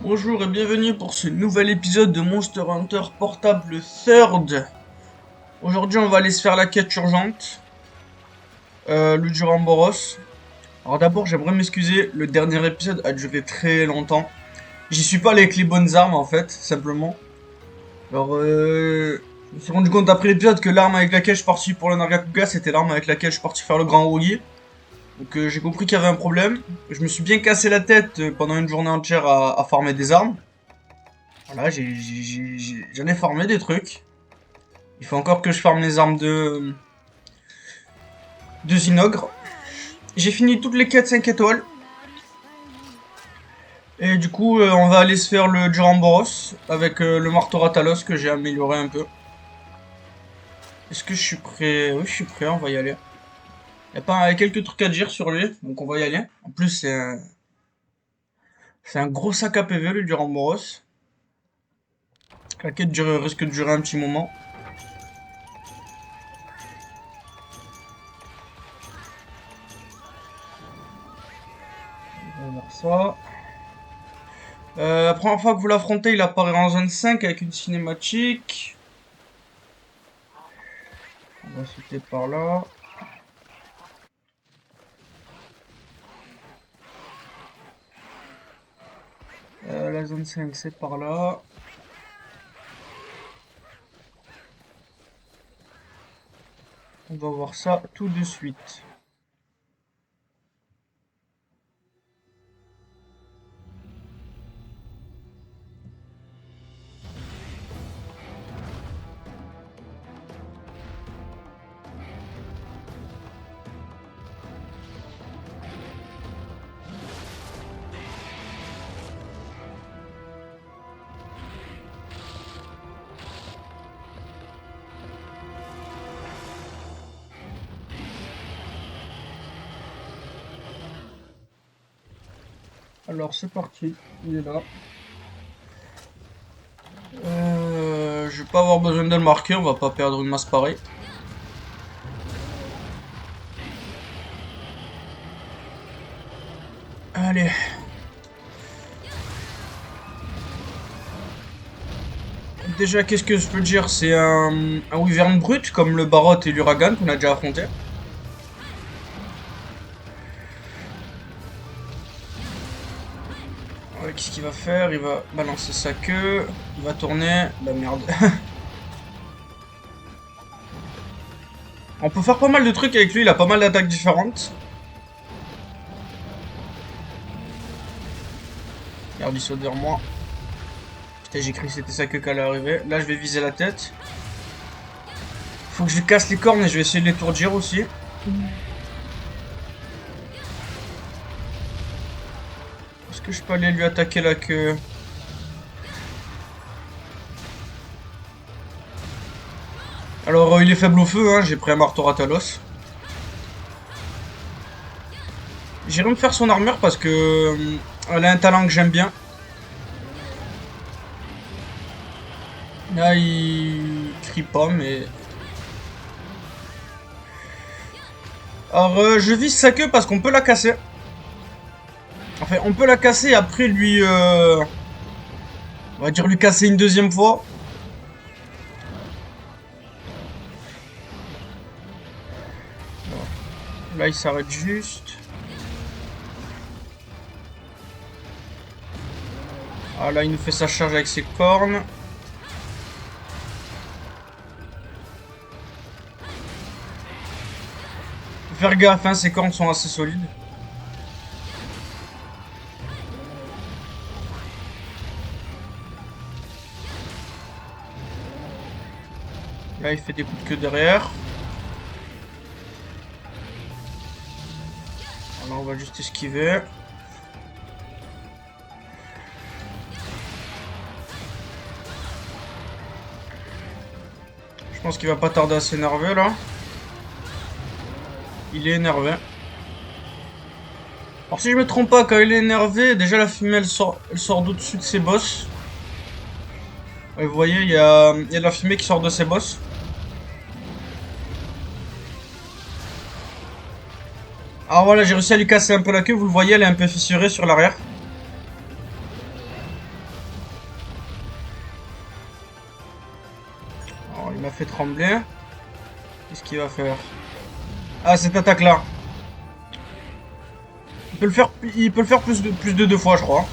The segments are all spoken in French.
Bonjour et bienvenue pour ce nouvel épisode de Monster Hunter Portable 3rd. Aujourd'hui on va aller se faire la quête urgente, le Duramboros. Alors d'abord j'aimerais m'excuser, le dernier épisode a duré très longtemps. J'y suis pas allé avec les bonnes armes en fait, simplement. Alors je me suis rendu compte après l'épisode que l'arme avec laquelle je suis parti pour le Nargacuga c'était l'arme avec laquelle je suis parti faire le Grand Woogie. Donc j'ai compris qu'il y avait un problème. Je me suis bien cassé la tête pendant une journée entière à farmer des armes. Voilà, j'en ai farmé des trucs. Il faut encore que je farme les armes de Zinogre. J'ai fini toutes les quêtes 5 étoiles. Et du coup, on va aller se faire le Duramboros avec le marteau Ratalos que j'ai amélioré un peu. Est-ce que je suis prêt? Oui, je suis prêt, on va y aller. Il y a quelques trucs à dire sur lui, donc on va y aller. En plus, c'est un gros sac à PV, le Duramboros. La quête risque de durer un petit moment. On va voir ça. La première fois que vous l'affrontez, il apparaît en zone 5 avec une cinématique. On va sauter par là. La zone 5 c'est par là. On va voir ça tout de suite. Alors c'est parti, il est là. Je vais pas avoir besoin de le marquer, on va pas perdre une masse pareille. Allez. Déjà, qu'est-ce que je peux dire? C'est un wyvern brut, comme le Barot et l'Uragan qu'on a déjà affronté. Ouais, qu'est-ce qu'il va faire? Il va balancer sa queue, il va tourner. Bah merde. On peut faire pas mal de trucs avec lui, il a pas mal d'attaques différentes. Regarde, il saute vers moi. Putain, j'ai cru que c'était sa queue qui allait arriver. Là, je vais viser la tête. Faut que je lui casse les cornes et je vais essayer de l'étourdir aussi. Est-ce que je peux aller lui attaquer la queue? Alors, il est faible au feu, hein, j'ai pris un marteau Ratalos. J'irai me faire son armure parce que elle a un talent que j'aime bien. Là, il crie pas, mais... Alors, je vise sa queue parce qu'on peut la casser. Enfin, on peut la casser et après lui... on va dire lui casser une deuxième fois. Là, il s'arrête juste. Ah, là, il nous fait sa charge avec ses cornes. Faut faire gaffe, hein, ses cornes sont assez solides. Là, il fait des coups de queue derrière. Alors, on va juste esquiver. Je pense qu'il va pas tarder à s'énerver, là. Il est énervé. Alors si je me trompe pas, quand il est énervé, déjà la fumée elle sort d'au-dessus de ses bosses. Ouais, vous voyez, il y a de la fumée qui sort de ses bosses. Alors voilà, j'ai réussi à lui casser un peu la queue, vous le voyez, elle est un peu fissurée sur l'arrière. Il m'a fait trembler. Qu'est-ce qu'il va faire? Ah, cette attaque-là. Il peut le faire plus de 2 fois, je crois.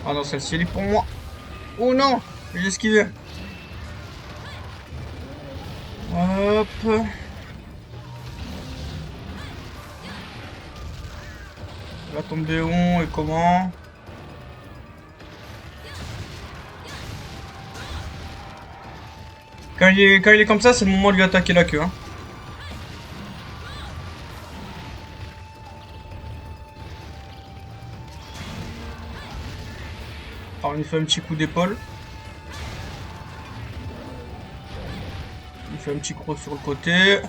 Ah non, celle-ci, elle est pour moi. Oh non! J'ai esquivé. Hop. Il va tomber où et comment? Quand il est comme ça, c'est le moment de lui attaquer la queue. Hein. Alors, on lui fait un petit coup d'épaule. Il fait un petit croc sur le côté.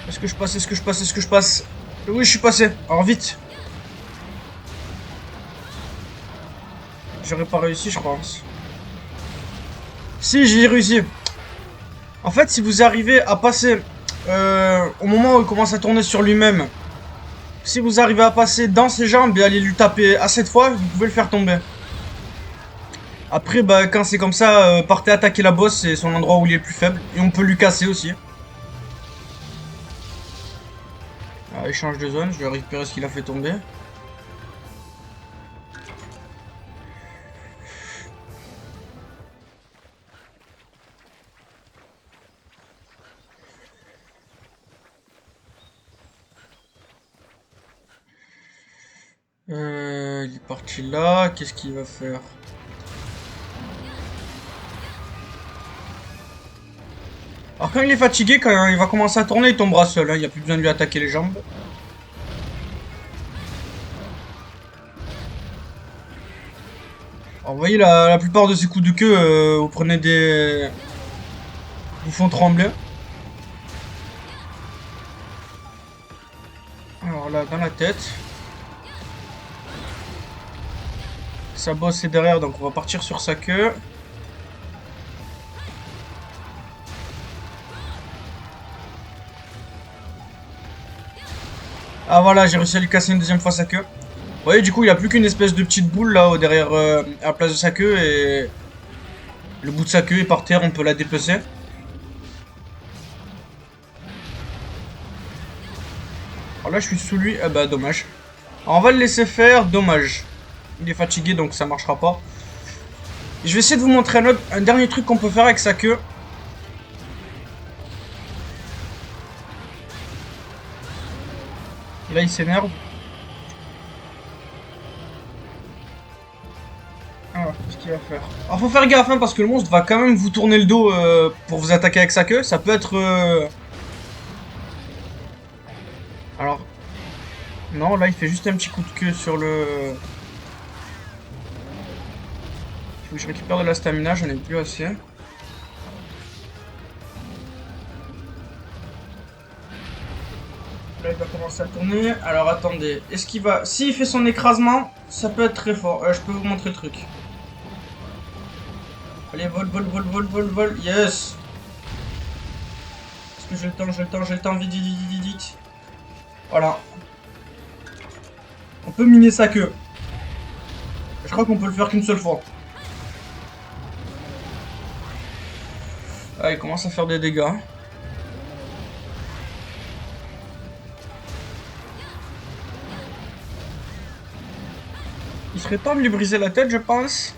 Est-ce que je passe? Est-ce que je passe? Est-ce que je passe? Oui, je suis passé. Alors vite. J'aurais pas réussi, je pense. Si, j'ai réussi. En fait, si vous arrivez à passer au moment où il commence à tourner sur lui-même, si vous arrivez à passer dans ses jambes et aller lui taper à cette fois, vous pouvez le faire tomber. Après, bah, quand c'est comme ça, partez attaquer la boss, c'est son endroit où il est le plus faible. Et on peut lui casser aussi. Ah, il change de zone, je vais récupérer ce qu'il a fait tomber. Il est parti là, qu'est-ce qu'il va faire? Alors quand il est fatigué, quand il va commencer à tourner, il tombera seul, hein. Il n'y a plus besoin de lui attaquer les jambes. Alors vous voyez, la plupart de ces coups de queue, vous prenez des... vous font trembler. Alors là, dans la tête. Sa bosse est derrière, donc on va partir sur sa queue. Ah voilà, j'ai réussi à lui casser une deuxième fois sa queue. Vous voyez, du coup, il a plus qu'une espèce de petite boule là derrière à la place de sa queue et le bout de sa queue est par terre, on peut la dépecer. Alors là, je suis sous lui, ah bah dommage. Alors, on va le laisser faire, dommage. Il est fatigué donc ça marchera pas. Je vais essayer de vous montrer un dernier truc qu'on peut faire avec sa queue. Là, il s'énerve. Alors, qu'est-ce qu'il va faire? Alors, faut faire gaffe, hein, parce que le monstre va quand même vous tourner le dos pour vous attaquer avec sa queue. Ça peut être... Alors... Non, là, il fait juste un petit coup de queue sur le... Il faut que je récupère de la stamina, j'en ai plus assez. Là, il va commencer à tourner. Alors, attendez. Est-ce qu'il va... S'il fait son écrasement, ça peut être très fort. Je peux vous montrer le truc. Allez, vol, vol, vol, vol, vol, vol. Yes. Est-ce que j'ai le temps? J'ai le temps, j'ai le temps. Vite, vite, vite, vite, vite. Voilà. On peut miner sa queue. Je crois qu'on peut le faire qu'une seule fois. Ah, il commence à faire des dégâts. Il serait temps de lui briser la tête, je pense.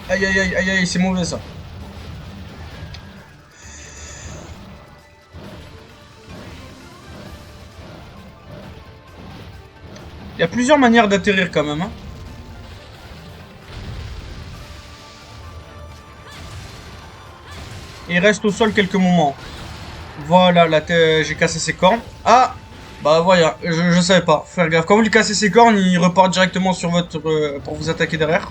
Aïe, aïe, aïe, aïe, aïe, c'est mauvais, ça. Il y a plusieurs manières d'atterrir, quand même, hein. Et il reste au sol quelques moments. Voilà, j'ai cassé ses cornes. Ah! Bah voilà, je savais pas. Faire gaffe. Quand vous lui cassez ses cornes, il repart directement sur votre... pour vous attaquer derrière.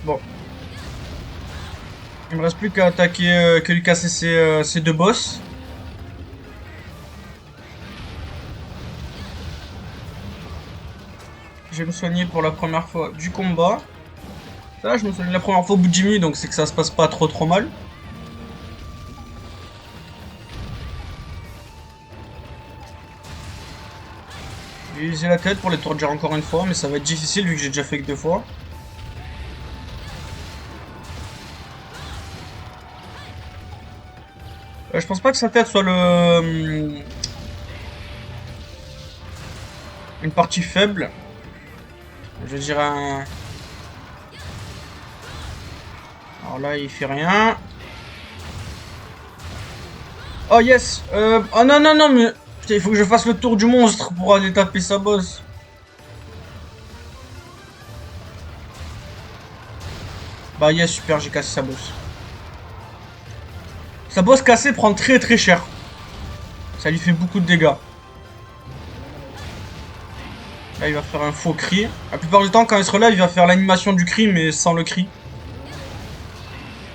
Bon. Il me reste plus qu'à attaquer, que lui casser ses deux boss. Je vais me soigner pour la première fois du combat. Ça, je me soigne la première fois au bout de 10 minutes, donc c'est que ça se passe pas trop mal. J'ai utilisé la tête pour les l'étourdir encore une fois, mais ça va être difficile vu que j'ai déjà fait que 2 fois. Je pense pas que sa tête soit une partie faible. Je dirais un... Alors là, il fait rien. Oh yes. Oh non, non, non, mais... Putain, il faut que je fasse le tour du monstre pour aller taper sa boss. Bah yes, super, j'ai cassé sa boss. Sa boss cassée prend très très cher. Ça lui fait beaucoup de dégâts. Là, il va faire un faux cri. La plupart du temps, quand il se relève, il va faire l'animation du cri, mais sans le cri.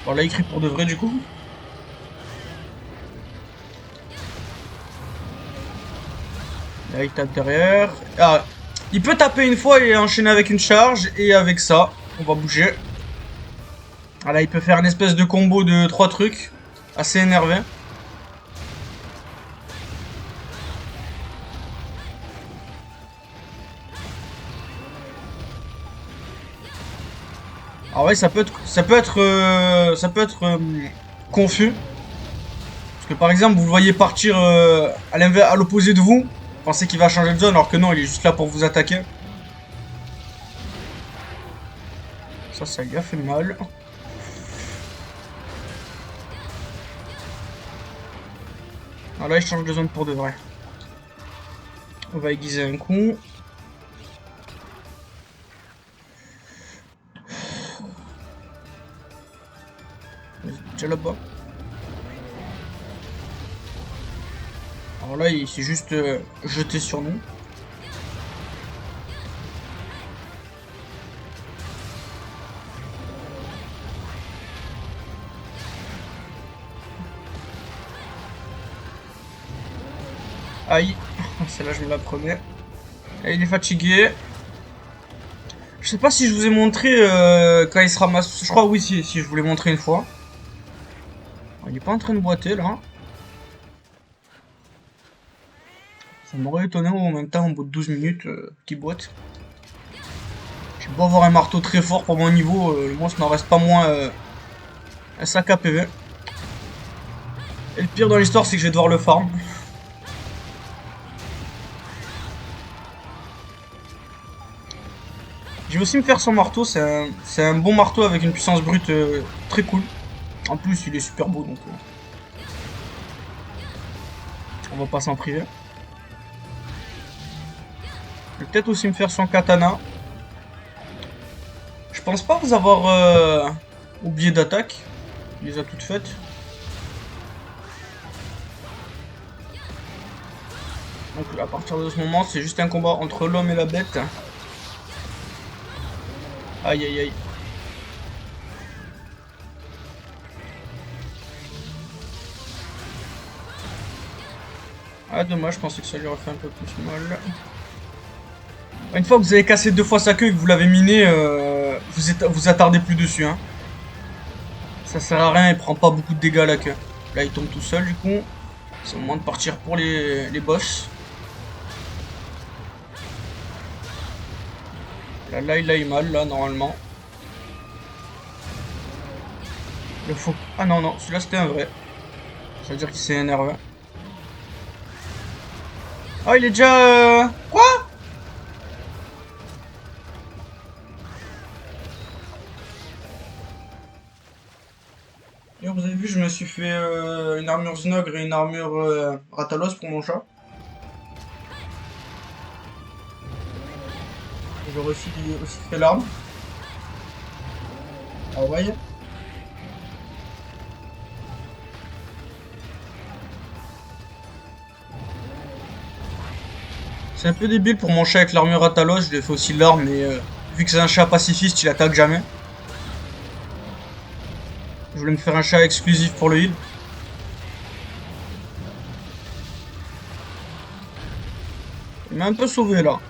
Bon, là, il crie pour de vrai, du coup. Là, il tape derrière. Ah, il peut taper une fois et enchaîner avec une charge. Et avec ça, on va bouger. Ah, là, il peut faire une espèce de combo de 3 trucs. Assez énervé. Ah ouais, ça peut être confus. Parce que par exemple, vous le voyez partir à l'opposé de vous. Vous pensez qu'il va changer de zone alors que non, il est juste là pour vous attaquer. Ça lui a fait mal. Alors là, il change de zone pour de vrai. On va aiguiser un coup. Déjà là-bas. Alors là, il s'est juste jeté sur nous. Aïe. Celle-là, je me la prenais. Et il est fatigué. Je sais pas si je vous ai montré quand il se ramasse. Je crois oui, si je vous l'ai montré une fois. Il est pas en train de boiter là. Ça m'aurait étonné en même temps, au bout de 12 minutes, qu'il boite. J'ai beau avoir un marteau très fort pour mon niveau, le monstre n'en reste pas moins un sac à PV. Et le pire dans l'histoire, c'est que je vais devoir le farm. Je vais aussi me faire son marteau, c'est un bon marteau avec une puissance brute très cool. En plus, il est super beau, donc on va pas s'en priver. Je vais peut-être aussi me faire son katana. Je pense pas vous avoir oublié d'attaque. Il les a toutes faites. Donc à partir de ce moment, c'est juste un combat entre l'homme et la bête. Aïe aïe aïe. Ah dommage, je pensais que ça lui aurait fait un peu plus mal. Une fois que vous avez cassé 2 fois sa queue et que vous l'avez miné, vous attardez plus dessus. Hein. Ça sert à rien, il prend pas beaucoup de dégâts à la queue. Là il tombe tout seul du coup. C'est le moment de partir pour les boss. Là il a eu mal là normalement. Le faux... Ah non non, celui-là c'était un vrai. Ça veut dire qu'il s'est énervé. Ah il est déjà... Quoi? D'ailleurs, vous avez vu, je me suis fait une armure Znogre et une armure Ratalos pour mon chat. J'aurais aussi fait l'arme. Ah ouais. C'est un peu débile pour mon chat avec l'armure Ratalos, je lui ai fait aussi l'arme, mais vu que c'est un chat pacifiste, il attaque jamais. Je voulais me faire un chat exclusif pour le heal. Il m'a un peu sauvé là.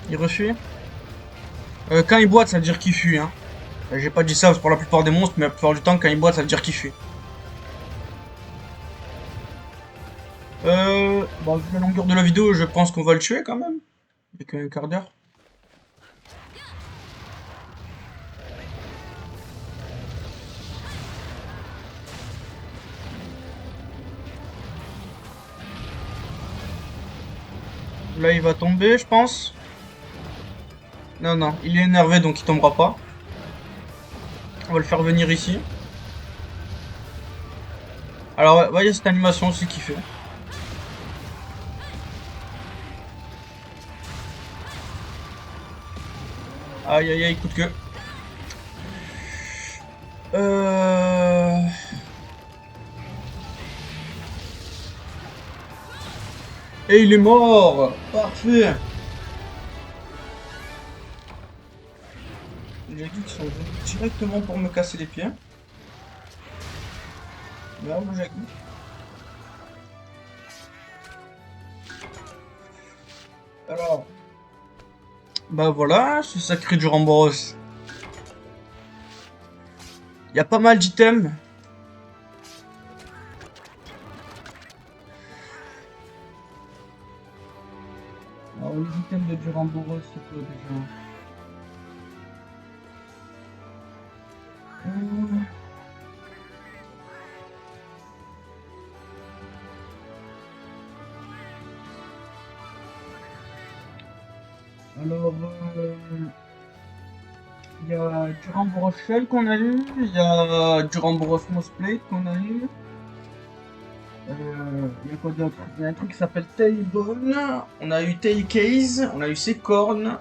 Il refuit. Quand il boite, ça veut dire qu'il fuit, hein. J'ai pas dit ça pour la plupart des monstres, mais la plupart du temps, quand il boite, ça veut dire qu'il fuit. Bon, vu la longueur de la vidéo, je pense qu'on va le tuer quand même. Il y a qu'un quart d'heure. Là, il va tomber, je pense. Non, non, il est énervé, donc il tombera pas. On va le faire venir ici. Alors, ouais, voyez cette animation aussi qu'il fait. Aïe, aïe, aïe, coup de queue. Et il est mort. Parfait. J'ai dit qu'ils sont venus directement pour me casser les pieds. Merde, j'ai dit. Alors, bah voilà, ce sacré du Ramboros. Il y a pas mal d'items. Alors, les items de Duramboros, c'est quoi déjà? Alors, il y a Duramboros Shell qu'on a eu, il y a Duramboros Mossplate qu'on a eu. Il y a quoi d'autre? Il y a un truc qui s'appelle Tailbone, on a eu Tailcase, on a eu ses cornes.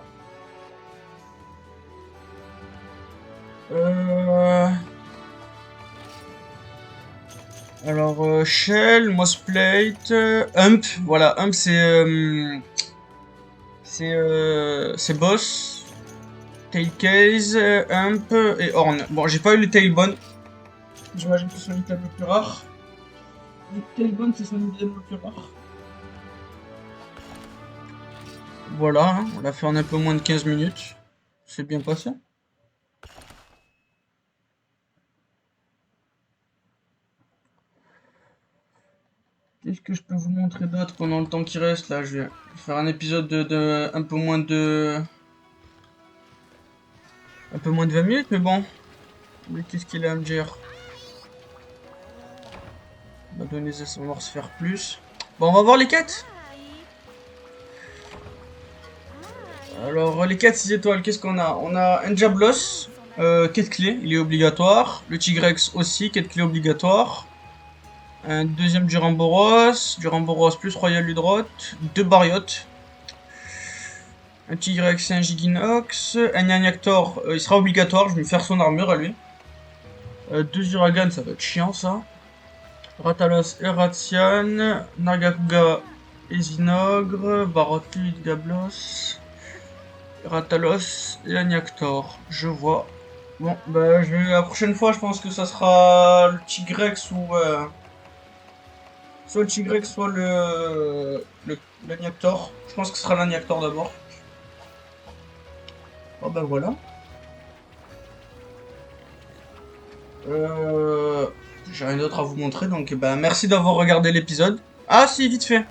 Alors, Shell, Mossplate, Hump, voilà, Hump c'est Boss, Tailcase, Hump et Horn. Bon, j'ai pas eu le Tailbone, j'imagine que c'est son item le plus rare. Le Tailbone, c'est son item le plus rare. Voilà, hein, on l'a fait en un peu moins de 15 minutes. C'est bien passé. Qu'est-ce que je peux vous montrer d'autre pendant le temps qui reste là? Je vais faire un épisode de un peu moins de 20 minutes, mais bon. Mais qu'est-ce qu'il a à me dire? On va donner ça sans se faire plus. Bon, on va voir les quêtes. Alors, les quêtes 6 étoiles, qu'est-ce qu'on a? On a un Diablos, quête clé, il est obligatoire. Le Tigrex aussi, quête clé obligatoire. Un deuxième Duramboros plus Royal Ludroth, 2 Bariotes. Un Tigrex et un Giginox. Un Nyanactor, il sera obligatoire, je vais me faire son armure à lui. 2 Uragan, ça va être chiant ça. Ratalos Eratian, Nargacuga Ezinogre, Barotlude Gablos, Ratalos et Agnactor. Je vois. Bon, bah la prochaine fois, je pense que ça sera le Tigrex ou soit le Tigrex, soit l'Agnactor. Je pense que ce sera l'Agnactor d'abord. Bon bah voilà. J'ai rien d'autre à vous montrer, donc bah merci d'avoir regardé l'épisode. Ah si, vite fait.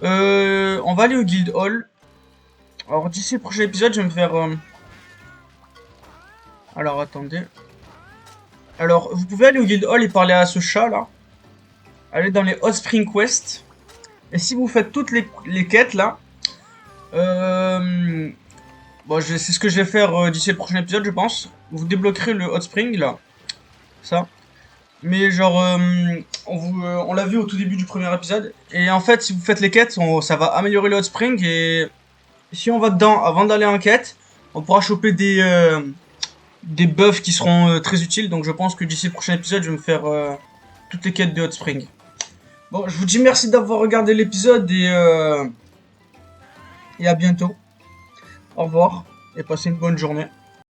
On va aller au Guild Hall. Alors d'ici le prochain épisode, je vais me faire... Alors attendez. Alors, vous pouvez aller au Guild Hall et parler à ce chat là. Allez dans les Hot Spring Quest. Et si vous faites toutes les quêtes là... Bon, c'est ce que je vais faire d'ici le prochain épisode, je pense. Vous débloquerez le Hot Spring là. Ça. Mais genre, on l'a vu au tout début du premier épisode. Et en fait, si vous faites les quêtes, ça va améliorer le Hot Spring. Et si on va dedans avant d'aller en quête, on pourra choper des buffs qui seront très utiles. Donc je pense que d'ici le prochain épisode, je vais me faire toutes les quêtes de Hot Spring. Bon, je vous dis merci d'avoir regardé l'épisode et à bientôt. Au revoir et passez une bonne journée.